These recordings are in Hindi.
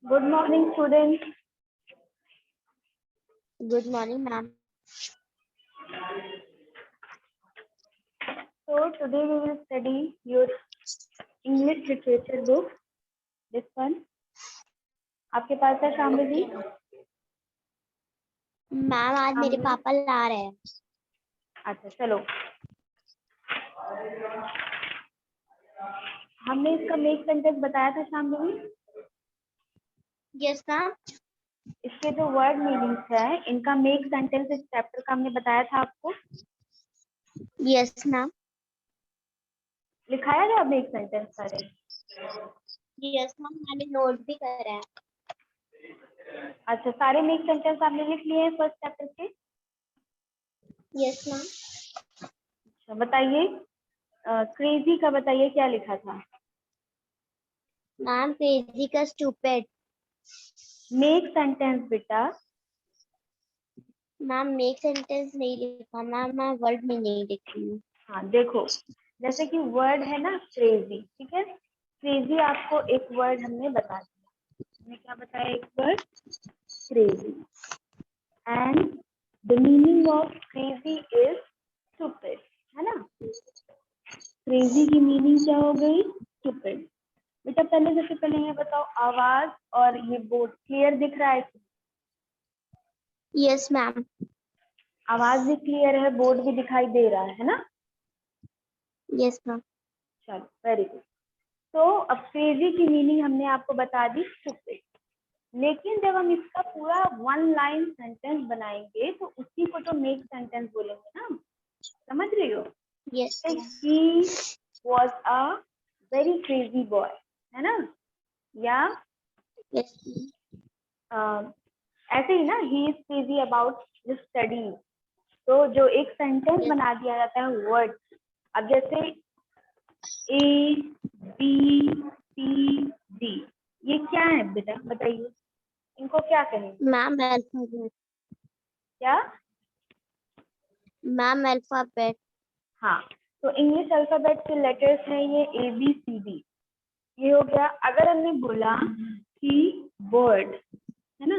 Good morning, students. Good morning, ma'am. So today we will study your English literature book. This one. आपके पास है शामिल जी? मैम आज मेरे पापा ला रहे हैं। अच्छा चलो। हमने इसका मेक सेंटेंस बताया था शामिल जी। Yes ma'am. इसके जो वर्ड मीनिंग्स है इनका मेक सेंटेंस इस चैप्टर का हमने बताया था आपको। Yes ma'am. लिखाया था मेक सेंटेंस सारे? यस मैम, मैंने नोट भी करा है। अच्छा, सारे मेक सेंटेंस आपने लिख लिए हैं फर्स्ट चैप्टर के? Yes ma'am. अच्छा बताइए, क्रेजी का बताइए क्या लिखा था? मैम क्रेजी का स्टूपिड। मेक सेंटेंस बेटा। मैम मेक सेंटेंस नहीं लिखा मैम, मैं वर्ड में नहीं लिखी हूँ। हाँ देखो, जैसे कि वर्ड है ना क्रेजी, ठीक है। क्रेजी आपको एक वर्ड हमने बता दिया। हमने क्या बताया? एक word crazy. And the meaning of crazy is stupid, है ना। क्रेजी की मीनिंग क्या हो गई? स्टूपिड। बेटा पहले सबसे पहले ये बताओ, आवाज और ये बोर्ड क्लियर दिख रहा है? Yes ma'am. आवाज भी क्लियर है, बोर्ड भी दिखाई दे रहा है ना। Yes ma'am. चलो वेरी गुड। तो अब क्रेजी की मीनिंग हमने आपको बता दी स्टूपिड, लेकिन जब हम इसका पूरा वन लाइन सेंटेंस बनाएंगे तो उसी को तो मेक सेंटेंस बोलेंगे ना, समझ रही हो? Yes he was a very crazy boy, है ना। या यस ऐसे ही ना, he is crazy about study. तो जो एक सेंटेंस Yes. बना दिया जाता है वर्ड। अब जैसे ए बी सी डी, ये क्या है बेटा बताइए, इनको क्या कहेंगे? Ma'am alphabet. क्या? Ma'am alphabet. हाँ, तो इंग्लिश अल्फाबेट के लेटर्स हैं ये ए बी सी डी, ये हो गया। अगर हमने बोला कि बर्ड, है ना,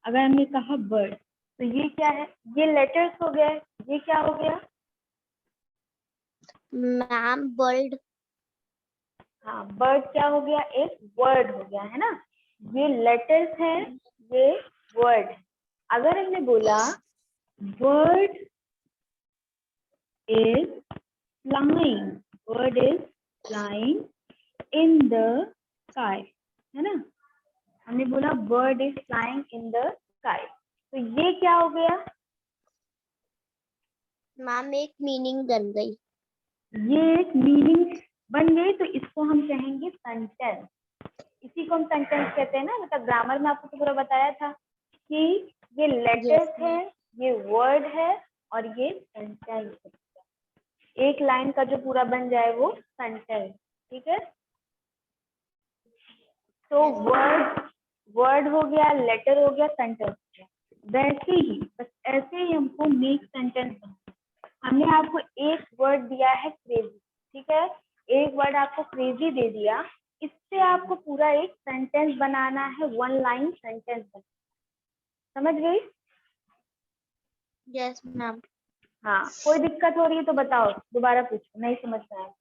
अगर हमने कहा बर्ड, तो ये क्या है? ये लेटर्स हो गए। ये क्या हो गया? Ma'am bird. हाँ, बर्ड क्या हो गया? एक वर्ड हो गया, है ना। ये लेटर्स हैं, ये वर्ड है। अगर हमने बोला bird is flying, bird is flying in the sky, है ना। हमने बोला bird is flying in the sky, तो ये क्या हो गया? मैम एक मीनिंग बन गई। ये एक मीनिंग बन गई, तो इसको हम कहेंगे सेंटेंस। इसी को हम सेंटेंस कहते हैं ना। मतलब ग्रामर में आपको तो पूरा बताया था कि ये लेटर्स है, ये वर्ड है और ये सेंटेंस है। एक लाइन का जो पूरा बन जाए वो सेंटेंस, ठीक है। तो वर्ड हो गया, लेटर हो गया, सेंटेंस हो गया। वैसे ही, बस ऐसे ही हमको मेक सेंटेंस बनना। हमने आपको एक वर्ड दिया है क्रेजी, ठीक है। एक वर्ड आपको क्रेजी दे दिया, इससे आपको पूरा एक सेंटेंस बनाना है, वन लाइन सेंटेंस बनाना। समझ गई? Yes ma'am. हाँ, कोई दिक्कत हो रही है तो बताओ, दोबारा पूछो, नहीं समझ में आया?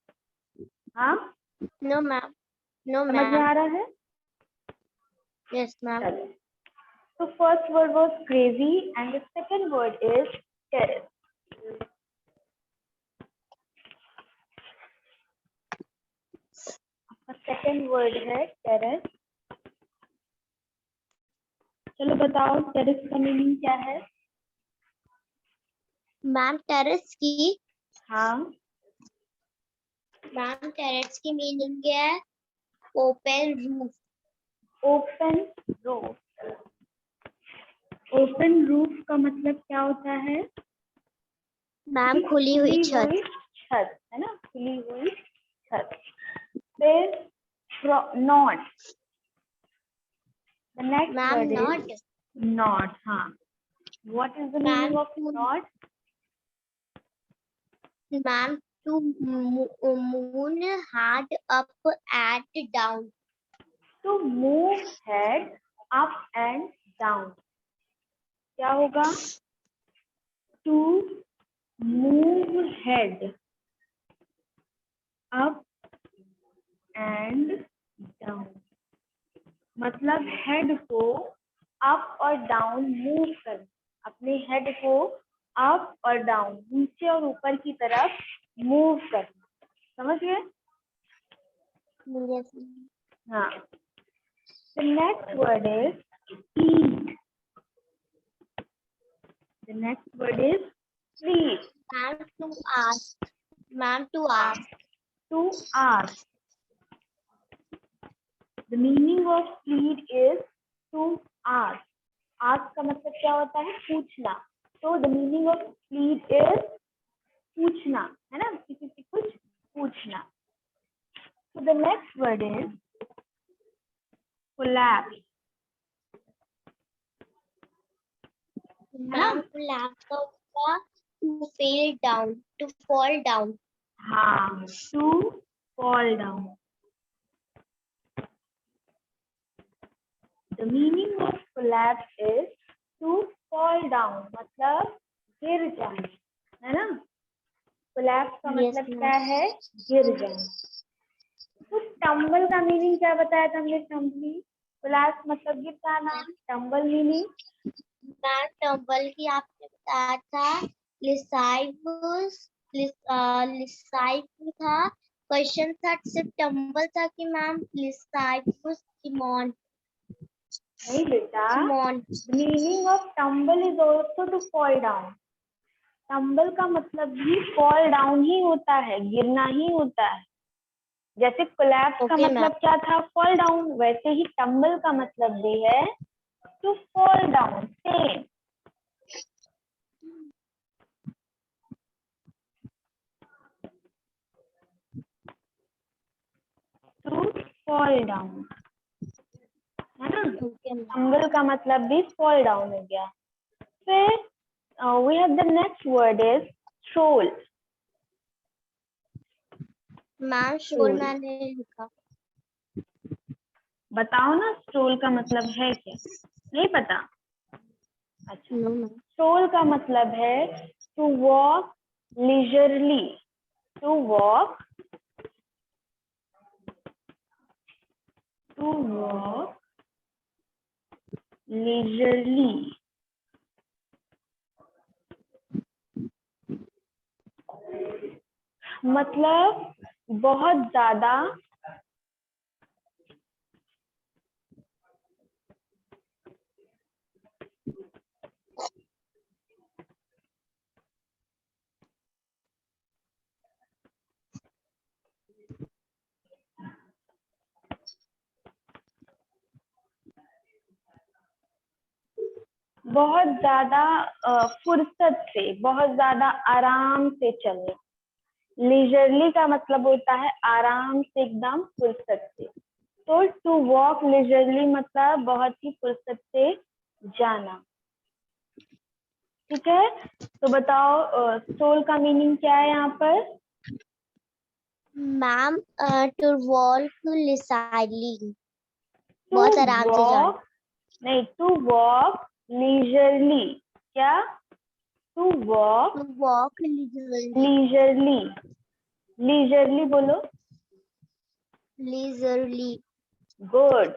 हाँ, नो मैम। नो समझ में मैम। आ रहा है? Yes ma'am. चलो, तो first word was crazy and the second word is terrace. Second word है टेरेस। चलो बताओ, टेरेस का मीनिंग क्या है? मैम टेरेस की। हाँ, मैम टेरेस की मीनिंग है open roof. Open roof. Open roof का मतलब क्या होता है? मैम खुली हुई छत। छत, है ना, खुली हुई छत। फिर knot, the next ma'am word knot. Is knot. हाँ, what is the meaning ma'am of knot? Ma'am To moon head up and down. To move head up and down. क्या होगा? To move head up and down. मतलब हेड को अप और डाउन मूव करना, अपने हेड को अप और डाउन, नीचे और ऊपर की तरफ मूव करना. समझ गए? Yes. हाँ. The next word is eat. The next word is eat. Ma'am, to ask. Ma'am, to ask. To ask. The meaning of plead is to ask. Ask का मतलब क्या होता है? पूछना. So the meaning of plead is पूछना, है ना? किसी से कुछ पूछना. So the next word is collapse. Ma'am, collapse का होगा to fall down. To fall down. हाँ, to fall down. The meaning of collapse is to fall down. मतलब गिर जाना, है ना? Collapse का Yes, मतलब ma'am. क्या है? गिर जाना. तो टम्बल का मीनिंग क्या बताया था हमने? टम्बली. collapse मतलब गिर जाना. Tumble meaning? मैम, टम्बल की आपने बताया था लिसाइव था. क्वेश्चन था सिर्फ टम्बल था कि मैम लिसाइव सिमोन. नहीं बेटा. सिमोन. The meaning of tumble is also to fall down. Tumble का मतलब भी fall down ही होता है, गिरना ही होता है. जैसे collapse का Okay, मतलब क्या था? fall down. वैसे ही टम्बल का मतलब भी है to fall down. Same. To fall down, है ना? Okay, ma'am. टम्बल का मतलब भी fall down हो गया. फिर we have the next word is stroll. Ma'am, शोल मैंने लिखा. बताओ ना stroll का मतलब है क्या? नहीं पता? अच्छा. No, ma'am. stroll का मतलब है to walk leisurely. To walk leisurely. मतलब बहुत ज्यादा फुर्सत से, बहुत ज्यादा आराम से चलना. leisurely का मतलब होता है आराम से, एकदम फुर्सत से. तो टू वॉक leisurely मतलब बहुत ही फुर्सत से जाना. ठीक है? तो बताओ स्ट्रोल का मीनिंग क्या है यहाँ पर? Ma'am, to walk leisurely. To बहुत आराम से जाना. वॉक नहीं, टू वॉक leisurely. क्या? To walk to walk leisurely. leisurely बोलो. leisurely. Good.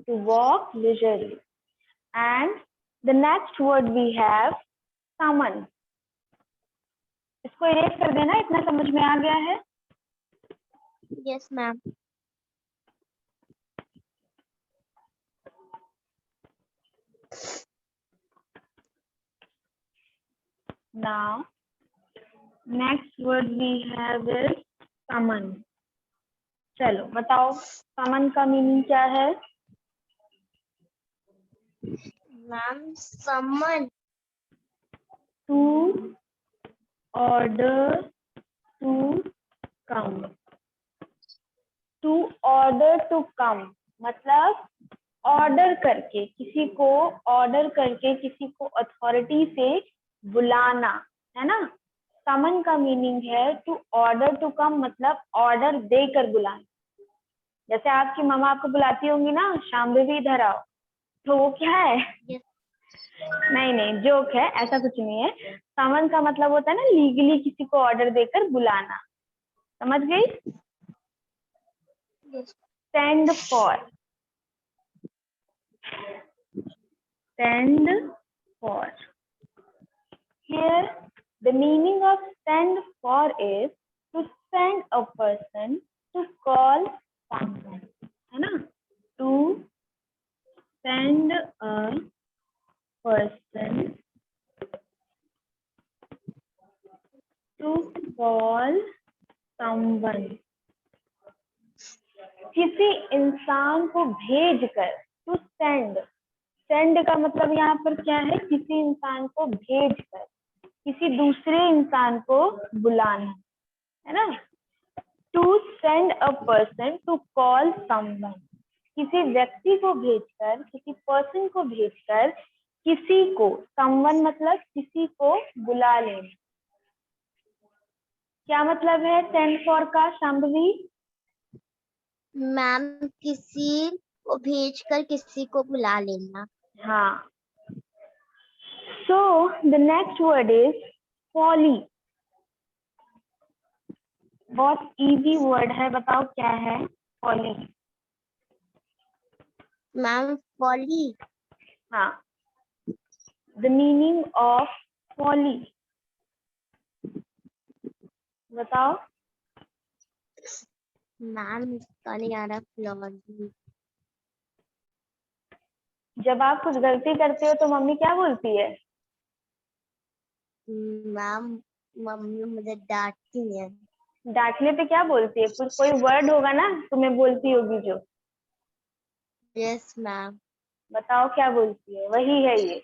To walk leisurely. And the next word we have summon. इसको इरेज कर देना, इतना समझ में आ गया है? Yes, ma'am. Now, next word we have is summon. चलो बताओ summon का मीनिंग क्या है? Ma'am, summon. To order to come. To order to come मतलब ऑर्डर करके, किसी को ऑर्डर करके, किसी को अथॉरिटी से बुलाना, है ना? समन का मीनिंग है टू ऑर्डर टू कम, मतलब ऑर्डर देकर बुलाना। जैसे आपकी मम्मा आपको बुलाती होंगी ना, शांभवी इधर आओ, तो वो क्या है? Yes. नहीं नहीं, जोक है, ऐसा कुछ नहीं है। समन का मतलब होता है ना लीगली किसी को ऑर्डर देकर बुलाना। समझ गई? Yes. Send for, send for. Here, the meaning of send for is to send a person to call someone, है ना? To send a person to call someone. किसी इंसान को भेजकर, to send. सेंड का मतलब यहाँ पर क्या है? किसी इंसान को भेजकर किसी दूसरे इंसान को बुलाना, है ना? To send a person to call someone, किसी व्यक्ति को भेजकर, किसी पर्सन को भेजकर किसी को, समवन मतलब किसी को बुला लेना। क्या मतलब है सेंड फॉर का, शांभवी? मैम किसी को भेजकर किसी को बुला लेना। हाँ। So the next word is folly. बहुत इजी वर्ड है, बताओ क्या है फॉली? मैम फॉली, हाँ, द मीनिंग ऑफ फॉली बताओ। मैम इसका नहीं आ रहा। फ्लॉली, जब आप कुछ गलती करते हो तो मम्मी क्या बोलती है? मैम मम्मी मुझे डांटती है। डांटने पे क्या बोलती है? कुछ कोई वर्ड होगा ना तुम्हें बोलती होगी जो, यस मैम। बताओ क्या बोलती है? वही है ये,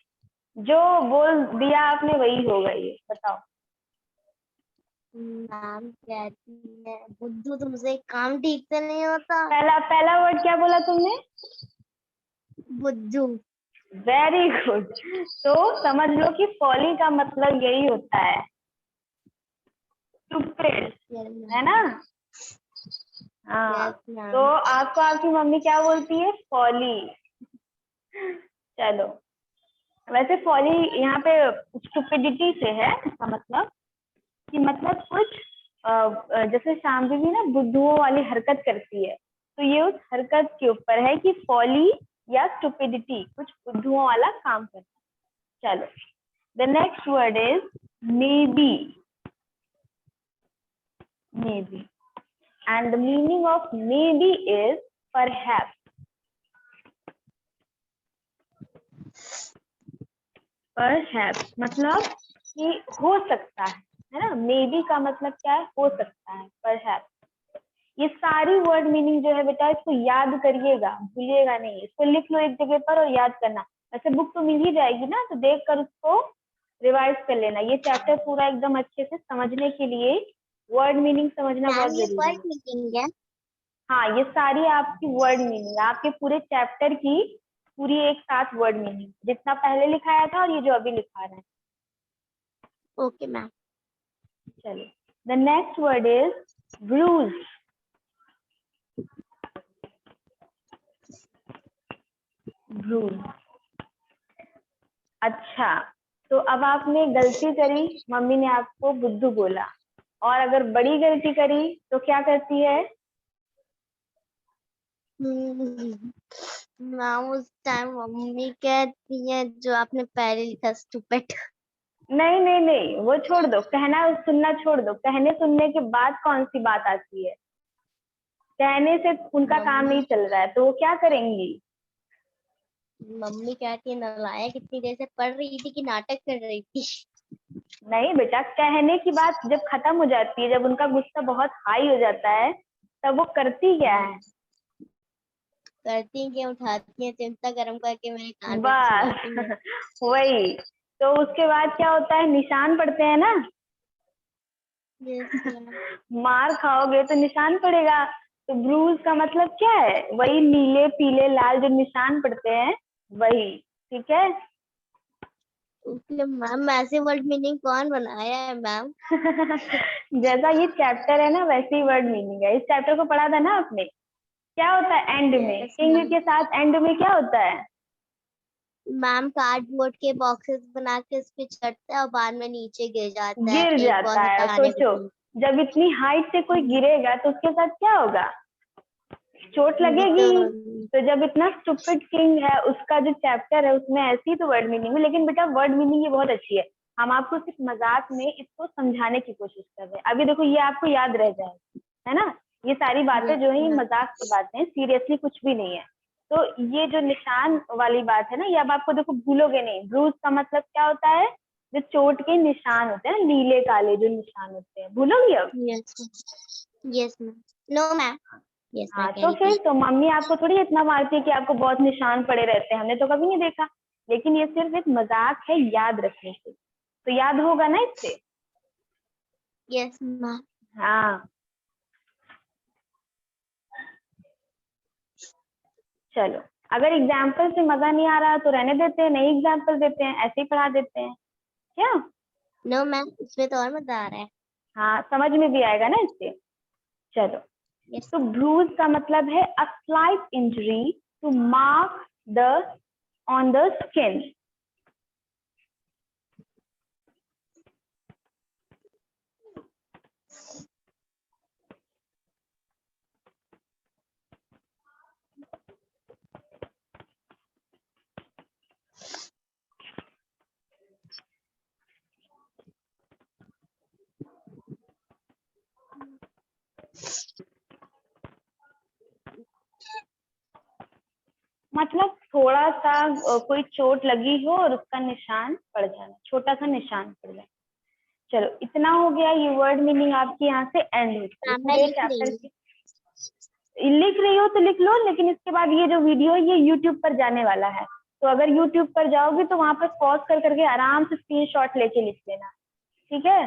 जो बोल दिया आपने वही होगा ये, बताओ। मैम कहती है बुद्धू तुमसे काम ठीक से नहीं होता। पहला पहला वर्ड क्या बोला तुमने? बुद्धू। Very good. तो समझ लो कि फॉली का मतलब यही होता है, स्टूपिड, है ना? हाँ, यस मैम। तो आपको आपकी मम्मी क्या बोलती है? फॉली। चलो, वैसे फॉली यहाँ पे स्टुपिडिटी से है, इसका मतलब कि मतलब कुछ जैसे शांति भी ना बुद्धुओं वाली हरकत करती है, तो ये उस हरकत के ऊपर है कि फॉली या स्टुपिडिटी, कुछ बुद्धुओं वाला काम करना। चलो, the next word is may be. May be and the meaning of may be is perhaps. Perhaps मतलब कि हो सकता है ना? मे बी का मतलब क्या है? हो सकता है, परहैप्स। ये सारी वर्ड मीनिंग जो है बेटा, इसको याद करिएगा, भूलिएगा नहीं। इसको लिख लो एक जगह पर और याद करना। वैसे बुक तो मिल ही जाएगी ना, तो देख कर उसको रिवाइज कर लेना। ये चैप्टर पूरा एकदम अच्छे से समझने के लिए वर्ड मीनिंग समझना बहुत मैम ये जरूरी वर्ड है। मीनिंग है। हाँ, ये सारी आपकी वर्ड मीनिंग, आपके पूरे चैप्टर की पूरी एक साथ वर्ड मीनिंग, जितना पहले लिखाया था और ये जो अभी लिखा रहा है। Okay ma'am. चलो, the next word is bruise. Bruise. अच्छा, तो अब आपने गलती करी, मम्मी ने आपको बुद्धू बोला, और अगर बड़ी गलती करी तो क्या करती है? मैम उस टाइम मम्मी कहती है जो आपने पहले लिखा स्टूपिड। नहीं नहीं नहीं, वो छोड़ दो, कहना सुनना छोड़ दो। कहने सुनने के बाद कौन सी बात आती है? कहने से उनका काम मम्मी नहीं चल रहा है, तो वो क्या करेंगी? मम्मी कहती है नालायक इतनी देर से पढ़ रही थी कि नाटक कर रही थी। नहीं बेटा, कहने की बात जब खत्म हो जाती है, जब उनका गुस्सा बहुत हाई हो जाता है, तब वो करती क्या है? करती हैं, उठाती हैं चिमटा गरम करके मेरे कान पे सुनाती हैं। बस वही। तो उसके बाद क्या होता है? निशान पड़ते हैं ना। Yes ma'am. मार खाओगे तो निशान पड़ेगा। तो ब्रूज का मतलब क्या है? वही नीले पीले लाल जो निशान पड़ते हैं, वही। ठीक है? मैम ऐसे वर्ड मीनिंग कौन बनाया है मैम? जैसा ये चैप्टर है ना वैसे ही वर्ड मीनिंग है। इस चैप्टर को पढ़ा था ना आपने? क्या होता है एंड में? Yes king ma'am. के साथ एंड में क्या होता है? मैम कार्डबोर्ड के बॉक्सेस बना के उस पे चढ़ता है और बाद में नीचे गिर जाता है गिर एक बॉल जाता है। हटाने के सोचो, लिए। जब इतनी हाइट से कोई गिरेगा तो उसके साथ क्या होगा? चोट ये लगेगी। तो तो जब इतना स्टूपिड किंग है, उसका जो चैप्टर है उसमें ऐसी तो वर्ड मीनिंग है। लेकिन बेटा वर्ड मीनिंग ये बहुत अच्छी है। हम आपको सिर्फ मजाक में इसको समझाने की कोशिश कर रहे हैं। अभी देखो ये आपको याद रह जाएगा, है ना? ये सारी बातें यस जो है ये मैम। मजाक की बातें हैं, सीरियसली कुछ भी नहीं है। तो ये जो निशान वाली बात है ना, ये अब आपको देखो भूलोगे नहीं। ब्रूज का मतलब क्या होता है? जो चोट के निशान होते हैं, नीले काले जो निशान होते हैं, भूलोगी अब? Yes yes ma'am. No ma'am. Yes ma'am हाँ, कैन तो फिर रिपीट। तो मम्मी आपको थोड़ी इतना मारती है कि आपको बहुत निशान पड़े रहते हैं, हमने तो कभी नहीं देखा। लेकिन ये सिर्फ एक मजाक है, याद रखने से। तो याद होगा ना इससे? Yes ma'am. हाँ, चलो। अगर एग्जाम्पल से मजा नहीं आ रहा तो रहने देते हैं, नई एग्जाम्पल देते हैं, ऐसे ही पढ़ा देते हैं क्या? नो मैम इसमें तो और मजा आ रहा है। हाँ, समझ में भी आएगा ना इससे। चलो, यस। तो ब्रूज का मतलब है a slight injury to mark the on the skin. मतलब थोड़ा सा कोई चोट लगी हो और उसका निशान पड़ जाना, छोटा सा निशान पड़ जाए। चलो, इतना हो गया। ये वर्ड मीनिंग आपकी यहाँ से एंड होती है मैम मैं पूरे लिख रही चैप्टर हूँ। की। लिख रही हो तो लिख लो, लेकिन इसके बाद ये जो वीडियो है ये यूट्यूब पर जाने वाला है। तो अगर यूट्यूब पर जाओगे तो वहां पर पॉज कर करके आराम से स्क्रीनशॉट लेके लिख लेना, ठीक है?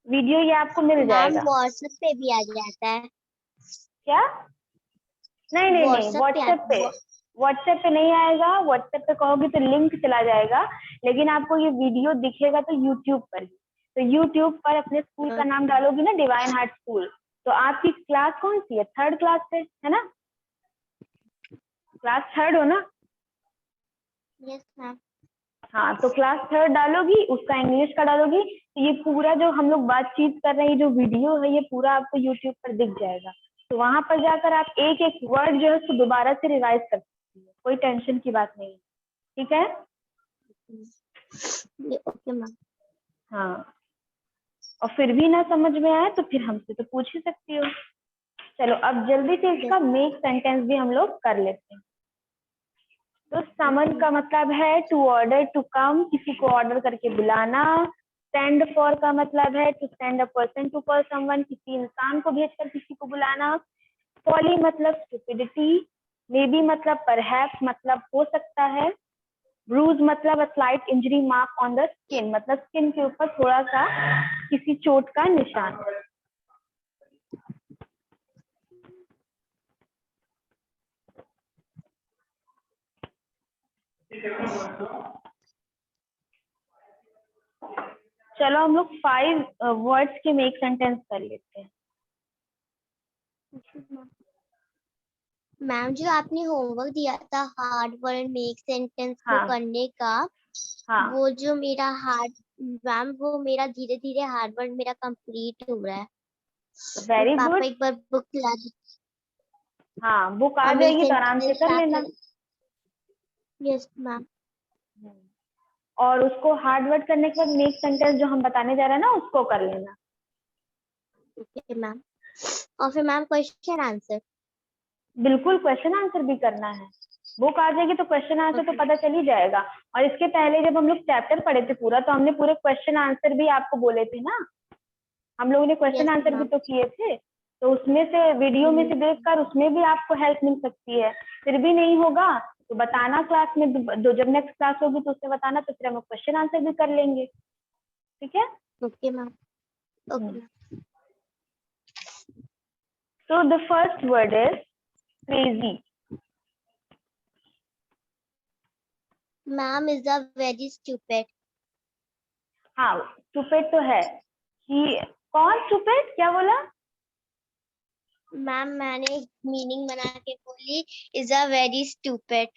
वीडियो ये आपको मिल मैम जाएगा। व्हाट्सएप पे भी आ जाता है। क्या? नहीं नहीं नहीं, व्हाट्सएप पे व्हाट्सएप पे। व्हाट्सएप पे नहीं आएगा। व्हाट्सएप पे कहोगे तो लिंक चला जाएगा। लेकिन आपको ये वीडियो दिखेगा तो यूट्यूब पर ही। तो यूट्यूब पर अपने स्कूल का नाम डालोगी ना, डिवाइन हार्ट स्कूल। तो आपकी क्लास कौन सी है? थर्ड क्लास से, है ना? क्लास थर्ड हो ना? Yes ma'am. हाँ, तो क्लास थर्ड डालोगी, उसका इंग्लिश का डालोगी, तो ये पूरा जो हम लोग बातचीत कर रहे हैं, जो वीडियो है, ये पूरा आपको यूट्यूब पर दिख जाएगा। तो वहां पर जाकर आप एक एक वर्ड जो है उसको दोबारा से रिवाइज कर सकती है। कोई टेंशन की बात नहीं है, ठीक है? Okay ma'am. हाँ, और फिर भी ना समझ में आए तो फिर हमसे तो पूछ ही सकती हो। चलो, अब जल्दी से इसका मेक सेंटेंस भी हम लोग कर लेते हैं। तो समन का मतलब है टू ऑर्डर, टू कम, किसी को ऑर्डर करके बुलाना। सेंड फॉर का मतलब है to send a person to call someone, किसी इंसान को भेजकर किसी को बुलाना। फॉली मतलब स्टुपिडिटी। मे बी मतलब परहैप्स मतलब हो सकता है। ब्रूज मतलब a slight injury mark on the skin, मतलब स्किन के ऊपर थोड़ा सा किसी चोट का निशान। चलो, हम लोग 5 वर्ड्स के मेक सेंटेंस कर लेते हैं। मैम जो आपने होमवर्क दिया था हार्ड वर्ड मेक सेंटेंस को हाँ करने का, हाँ, वो जो मेरा हार्ड मैम वो मेरा धीरे धीरे हार्ड वर्ड मेरा कंप्लीट हो रहा है। वेरी पापा गुड। एक बार बुक ला दी हाँ, बुक आ और मेक जाएगी तो आराम से सेंटेंस कर स्टार्ट लेना। कर। Yes ma'am. और उसको हार्ड वर्ड करने के बाद मेक सेंटेंस जो हम बताने जा रहे हैं ना, उसको कर लेना। Okay ma'am. और फिर मैम क्वेश्चन आंसर। बिल्कुल, क्वेश्चन आंसर भी करना है। बुक आ जाएगी तो क्वेश्चन आंसर तो ओके। पता चल ही जाएगा। और इसके पहले जब हम लोग चैप्टर पढ़े थे पूरा, तो हमने पूरे क्वेश्चन आंसर भी आपको बोले थे ना। हम लोगों ने क्वेश्चन यस आंसर भी मैम। तो किए थे। तो उसमें से वीडियो में से देखकर उसमें भी आपको हेल्प मिल सकती है। फिर भी नहीं होगा तो बताना क्लास में, दो जब नेक्स्ट क्लास होगी तो उसमें बताना, तो फिर हम क्वेश्चन आंसर भी कर लेंगे, ठीक है? Okay ma'am. Okay So the first word is crazy. Ma'am is a very stupid. हाँ स्टूपिड तो है। ही कौन स्टूपिड क्या बोला? मैम मैंने मीनिंग बना के बोली इज अ वेरी स्टूपिड।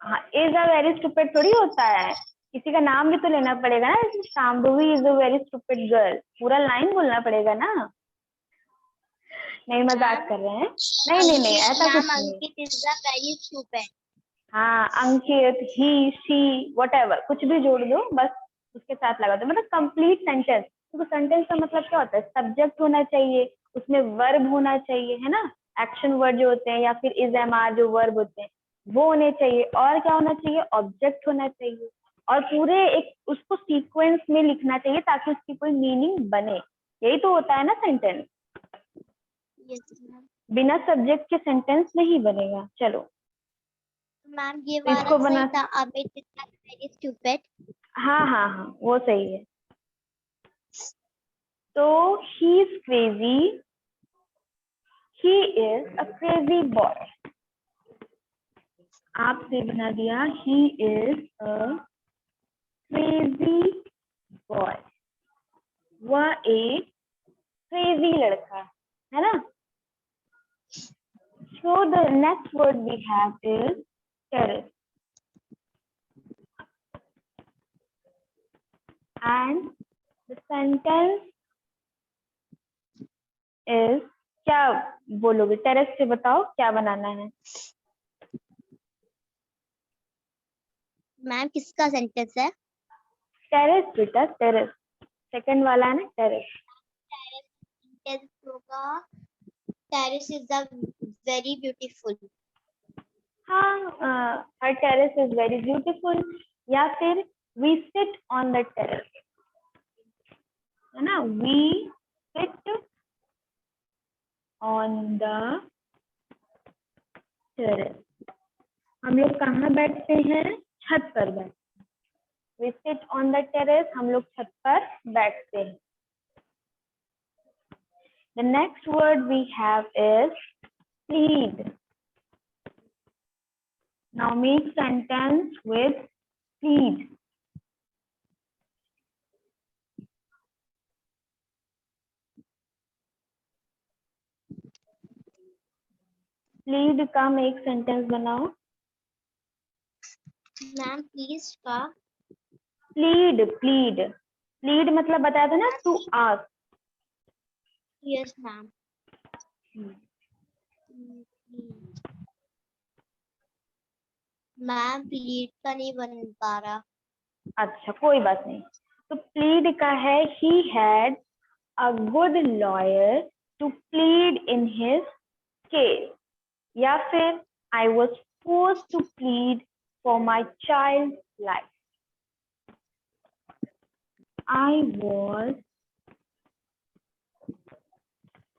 हाँ इज अ वेरी स्टूपिड थोड़ी होता है, किसी का नाम भी तो लेना पड़ेगा ना, जैसे Shambhavi is a very stupid girl, पूरा लाइन बोलना पड़ेगा ना। नहीं मजाक कर रहे हैं। नहीं नहीं नहीं ऐसा कुछ मैम नहीं। अंकित इज अ वेरी स्टूपिड। हाँ अंकित, ही, शी, वटेवर कुछ भी जोड़ दो, बस उसके साथ लगा दो, मतलब कंप्लीट सेंटेंस। तो सेंटेंस का मतलब क्या होता है? सब्जेक्ट होना चाहिए, उसमें वर्ब होना चाहिए, है ना, एक्शन वर्ड जो होते हैं, या फिर इज एम आर जो वर्ब होते हैं वो होने चाहिए, और क्या होना चाहिए? ऑब्जेक्ट होना चाहिए, और पूरे एक उसको सीक्वेंस में लिखना चाहिए ताकि उसकी कोई मीनिंग बने। यही तो होता है ना सेंटेंस। Yes ma'am. बिना सब्जेक्ट के सेंटेंस नहीं बनेगा। चलो मैम ये तो वाला इसको सही बना, था, Amit is a very stupid. हाँ हाँ हाँ वो सही है। तो he is crazy, he is a crazy boy। आपसे बना दिया he is a crazy boy, वह एक crazy लड़का है ना। So the next word we have is terrace, and the sentence is, क्या बोलोगे? टेरेस से बताओ क्या बनाना है। मैम किसका सेंटेंस है? टेरेस बेटा, टेरेस सेकंड वाला है ना, टेरेस। सेंटेंस होगा terrace is a very beautiful. हाँ her terrace is very beautiful, या फिर we sit on the terrace, है ना, we sit on the terrace. हम लोग कहाँ बैठते हैं? छत पर बैठते हैं। We sit on the terrace, हम लोग छत पर बैठते हैं। The next word we have is plead. Now make sentence with plead. Plead का make sentence बनाओ। मैम प्लीज का Plead, plead, plead मतलब बताया था ना, to ask। Yes ma'am. Ma'am please का नहीं बन पा रहा। अच्छा कोई बात नहीं। तो प्लीड का है he had a good lawyer to plead in his case, या फिर I was forced to plead for my child's life। I was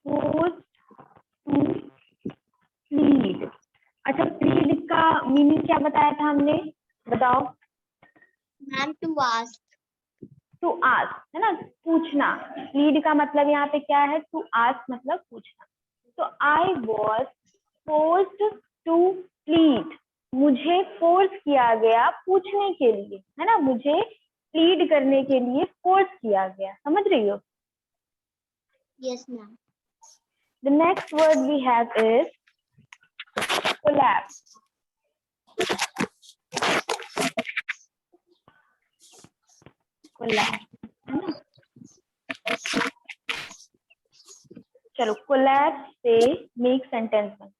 forced to plead। अच्छा प्लीड का मीनिंग क्या बताया था हमने, बताओ। Ma'am to ask. To ask है ना, पूछना। प्लीड का मतलब यहाँ पे क्या है? टू आस्क मतलब पूछना। तो I was forced to plead, मुझे फोर्स किया गया पूछने के लिए, है ना, मुझे प्लीड करने के लिए फोर्स किया गया। समझ रही हो? Yes ma'am. The next word we have is collapse. Collapse है ना। चलो कोलैप्स से मेक सेंटेंस बन,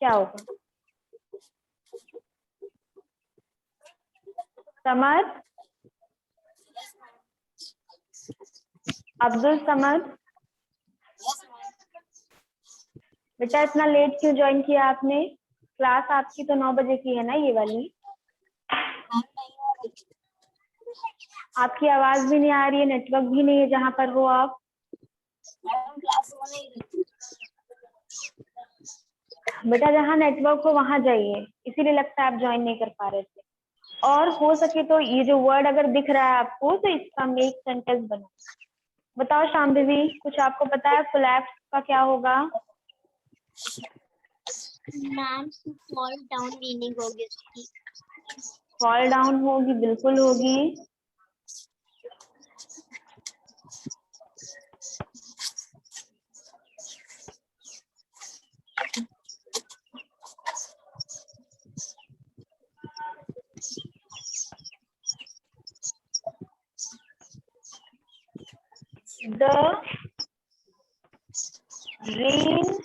क्या होगा? समद, अब्दुल समद, बेटा इतना लेट क्यों ज्वाइन किया आपने? क्लास आपकी तो 9 बजे की है ना ये वाली। आपकी आवाज भी नहीं आ रही है, नेटवर्क भी नहीं है जहां पर हो आप। बेटा जहाँ नेटवर्क हो वहां जाइए, इसीलिए लगता है आप ज्वाइन नहीं कर पा रहे थे। और हो सके तो ये जो वर्ड अगर दिख रहा है आपको तो इसका मेक सेंटेंस बनाओ। बताओ शाम्भवी, कुछ आपको पता है कोलैप्स का क्या होगा? Ma'am to fall down meaning होगी उसकी। फॉल डाउन होगी, बिल्कुल होगी। The rainstorm,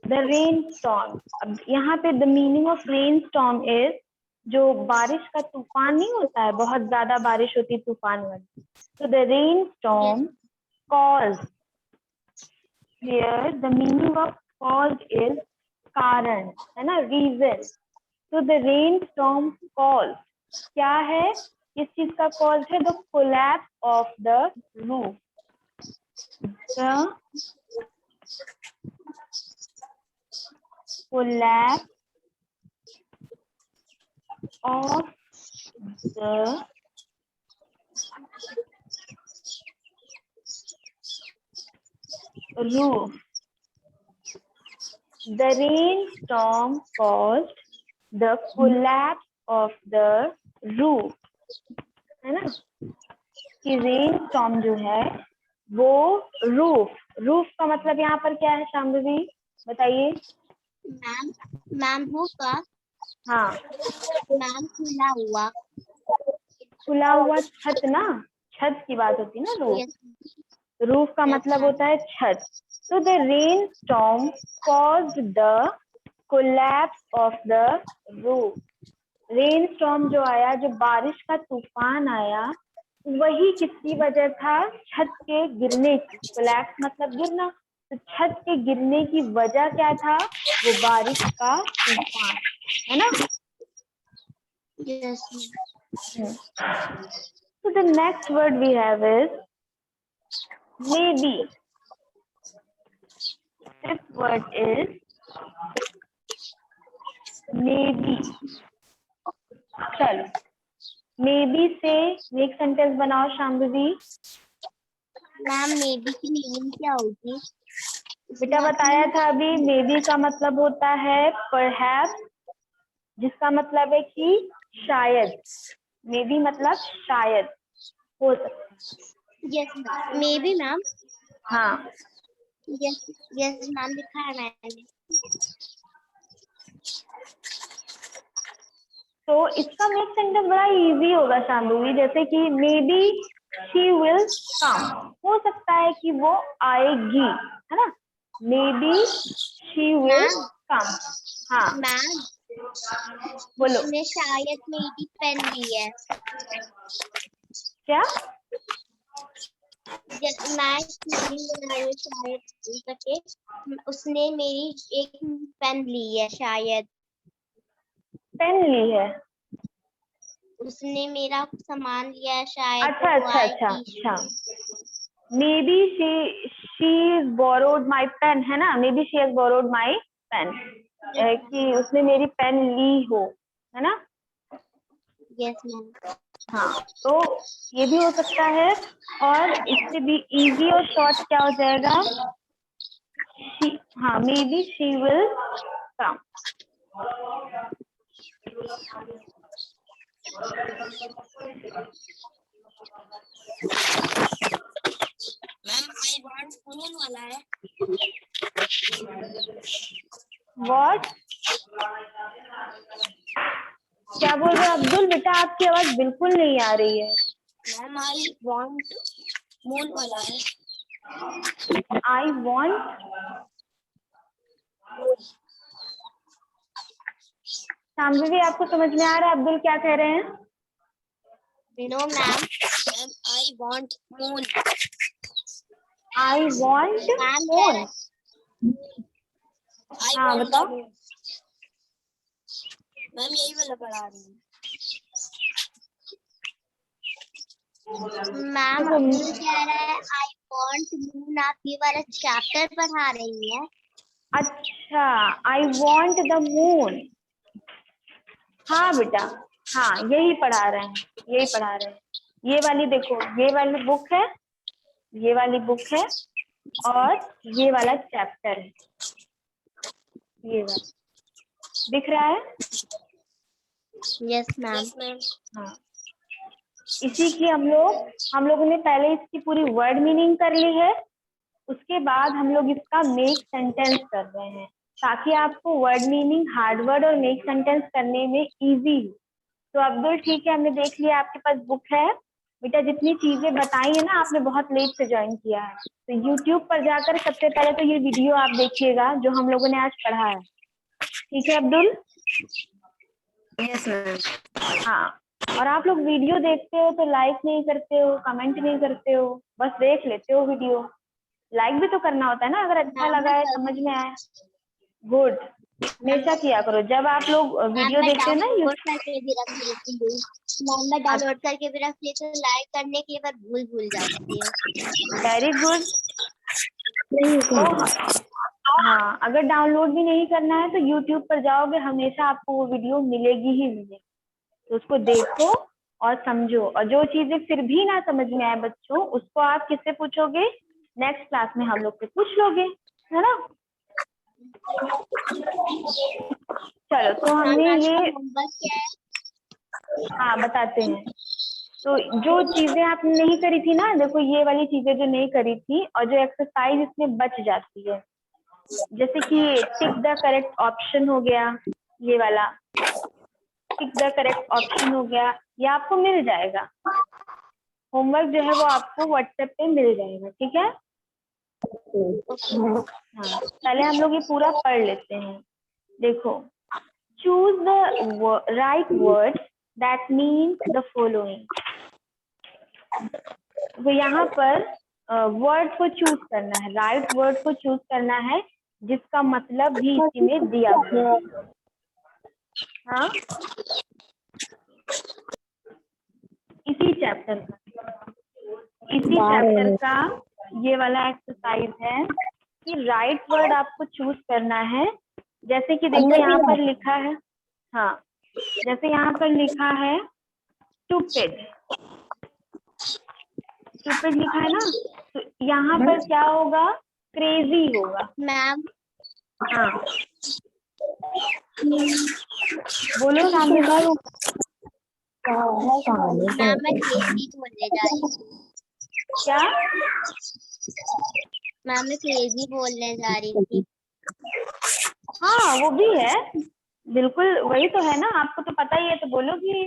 the rainstorm। अब यहाँ पे the meaning of rainstorm is जो बारिश का तूफान नहीं होता है, बहुत ज्यादा बारिश होती है तूफान वाली, तो the rainstorm caused, here the meaning of caused is कारण, है ना, reason। तो the rainstorm caused क्या है, किस चीज का कॉज है, the collapse of the roof, the collapse of the roof, the rainstorm caused the collapse of the roof, है ना, कि रेनस्टॉर्म जो है वो रूफ, रूफ का मतलब यहाँ पर क्या है शांभवी बताइए। मैम होगा, हाँ मैम खुला हुआ, खुला हुआ छत ना, छत की बात होती है ना रूफ, रूफ का मतलब होता है छत। तो the rain storm caused the collapse of the roof, rain storm जो आया, जो बारिश का तूफान आया, वही किसकी वजह था, छत के गिरने की, कोलैप्स मतलब गिरना, तो छत के गिरने की वजह क्या था, वो बारिश का तूफान, है ना। Yes. So the next word we have is maybe. Fifth word is maybe. चलो maybe से एक सेंटेंस बनाओ शांभवी। मैम maybe की मीनिंग क्या होगी? बेटा बताया था अभी, maybe का मतलब होता है perhaps, जिसका मतलब है कि शायद, maybe मतलब शायद हो सकता है। Yes maybe ma'am. हाँ yes मैम लिखा है मैंने। तो इसका नेक्स्ट सेंटेंस बड़ा इजी होगा शांभवी, जैसे कि may be she will come, हो सकता है कि वो आएगी, है ना, maybe she will come. हाँ मैम बोलो। मैंने शायद मेरी पेन ली है। क्या? मैं शायद करके उसने मेरी एक पेन ली है, शायद पेन ली है, उसने मेरा सामान लिया है, शायद अच्छा वो अच्छा अच्छा आएगी। अच्छा। Maybe she borrowed my pen, है ना, maybe she has borrowed my pen, कि उसने मेरी पेन ली हो, है ना। Yes ma'am. हाँ तो ये भी हो सकता है, और इससे भी इजी और शॉर्ट क्या हो जाएगा, हाँ may be she will come. Ma'am I want phone वाला है। व्हाट? क्या बोल रहे हो अब्दुल बेटा, आपकी आवाज बिल्कुल नहीं आ रही है। मैम आई वांट मून वाला है। आई वॉन्ट, शांभवी आपको समझ में आ रहा है अब्दुल क्या कह रहे हैं? No ma'am. Ma'am I want moon. I want phone. हाँ बताओ। मैम यही वाला पढ़ा रही हूँ। मैम अब्दुल कह रहा है आई वांट मून, आप ये वाला चैप्टर पढ़ा रही हैं? अच्छा, आई वॉन्ट द मून, हाँ बेटा, हाँ यही पढ़ा रहे हैं, यही पढ़ा रहे हैं। ये वाली देखो, ये वाली बुक है, ये वाली बुक है, और ये वाला चैप्टर है, ये वाला। दिख रहा है? Yes ma'am. हाँ, इसी की हम लोगों ने पहले इसकी पूरी वर्ड मीनिंग कर ली है, उसके बाद हम लोग इसका मेक सेंटेंस कर रहे हैं ताकि आपको वर्ड मीनिंग, हार्ड वर्ड और मेक सेंटेंस करने में इजी हो। तो अब्दुल ठीक है, हमने देख लिया, आपके पास बुक है बेटा। जितनी चीजें बताई है ना, आपने बहुत लेट से ज्वाइन किया है, तो यूट्यूब पर जाकर सबसे पहले तो ये वीडियो आप देखिएगा जो हम लोगों ने आज पढ़ा है। ठीक है अब्दुल? Yes ma'am. हाँ, और आप लोग वीडियो देखते हो तो लाइक नहीं करते हो, कमेंट नहीं करते हो, बस देख लेते हो वीडियो। लाइक भी तो करना होता है ना, अगर अच्छा लगा है, समझ में आया। गुड, हमेशा किया करो जब आप लोग वीडियो देखते हो ना। डाउनलोड करके भी रख लेती हूँ मैम, मैं डाउनलोड करके भी रख लेती हूँ, लाइक करने के बाद भूल जाती हूँ। Very good. हाँ, अगर डाउनलोड भी नहीं करना है तो यूट्यूब पर जाओगे, हमेशा आपको वो वीडियो मिलेगी ही मिलेगी, तो उसको देखो और समझो। और जो चीजें फिर भी ना समझ में आए बच्चों, उसको आप किससे पूछोगे? नेक्स्ट क्लास में हम लोग से पूछ लोगे, है ना? चलो, तो हमने ये, होमवर्क क्या है? हाँ बताते हैं। तो जो चीजें आपने नहीं करी थी ना, देखो ये वाली चीजें जो नहीं करी थी और जो एक्सरसाइज इसमें बच जाती है, जैसे कि टिक द करेक्ट ऑप्शन हो गया, ये वाला टिक द करेक्ट ऑप्शन हो गया, ये आपको मिल जाएगा। होमवर्क जो है वो आपको व्हाट्सएप पे मिल जाएगा, ठीक है? हाँ, पहले हम लोग ये पूरा पढ़ लेते हैं। देखो, choose the right word that mean the following. तो यहाँ पर वर्ड को चूज करना है, राइट वर्ड को चूज करना है जिसका मतलब भी इसी में दिया हुआ है। हाँ, इसी चैप्टर का ये वाला एक्सरसाइज है कि राइट वर्ड आपको चूज करना है। जैसे कि देखो यहाँ पर लिखा है, हाँ, जैसे यहाँ पर लिखा है स्टूपिड, स्टूपिड लिखा है ना, तो यहाँ पर क्या होगा? क्रेजी होगा मैम। हाँ, बोलो सामने वालों। मैम मैं क्रेजी बोलने जा रही थी। क्या? मैम मैं क्रेजी बोलने जा रही थी। हाँ, वो भी है, बिल्कुल वही तो है ना, आपको तो पता ही है, तो बोलोगी।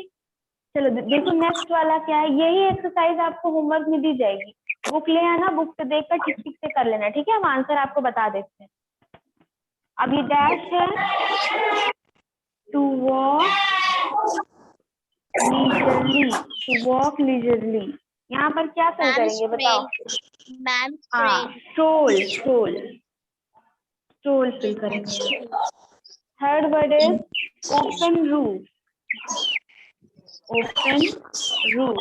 चलो देखो, नेक्स्ट वाला क्या है? यही एक्सरसाइज आपको होमवर्क में दी जाएगी। बुक ले आना, बुक से देखकर टिक टिक से कर लेना, ठीक है? हम आंसर आपको बता देते हैं। अब ये डैश है, to walk leisurely, to walk leisurely, यहाँ पर क्या फिल करेंगे बताओ? मैम हाँ, स्ट्रोल, स्ट्रोल, स्ट्रोल फिल करेंगे। Third word is open roof, open roof.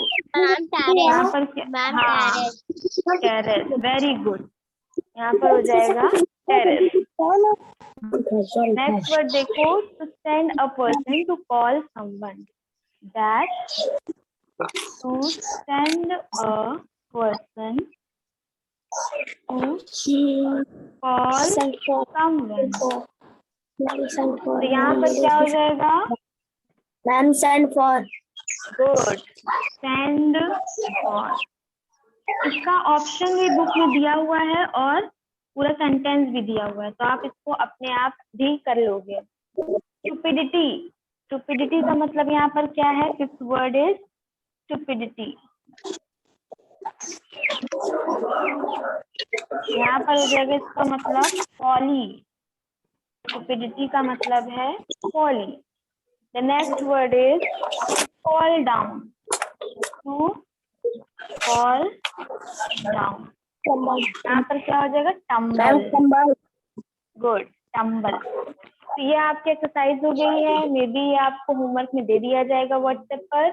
यहाँ पर हाँ, टेरेस, वेरी गुड, यहाँ पर हो जाएगा टेरेस। नेक्स्ट वर्ड देखो, to send a person, to call someone, dash, to send a person, to call someone, तो यहाँ पर क्या हो जाएगा? Ma'am send for. Good, send for. इसका ऑप्शन भी बुक में दिया हुआ है और पूरा सेंटेंस भी दिया हुआ है, तो आप इसको अपने आप भी कर लोगे। स्टुपिडिटी, स्टुपिडिटी का मतलब यहाँ पर क्या है? Fifth word is stupidity. यहाँ पर हो जाएगा इसका मतलब फॉली, स्टुपिडिटी का मतलब है folly. The next word is fall down, to fall down, यहाँ पर क्या हो जाएगा? टम्बल। Good, tumble. तो ये आपकी एक्सरसाइज हो गई है, मे बी आपको होमवर्क में दे दिया जाएगा व्हाट्सएप पर।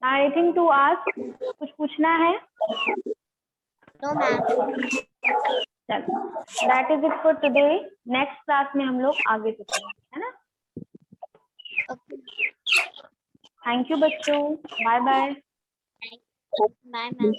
एनीथिंग टू आस्क, कुछ पूछना है? No ma'am. चलो, that is it for today. Next class में हम लोग आगे से पढ़ेंगे, है ना? थैंक यू बच्चों, बाय बाय। Bye ma'am.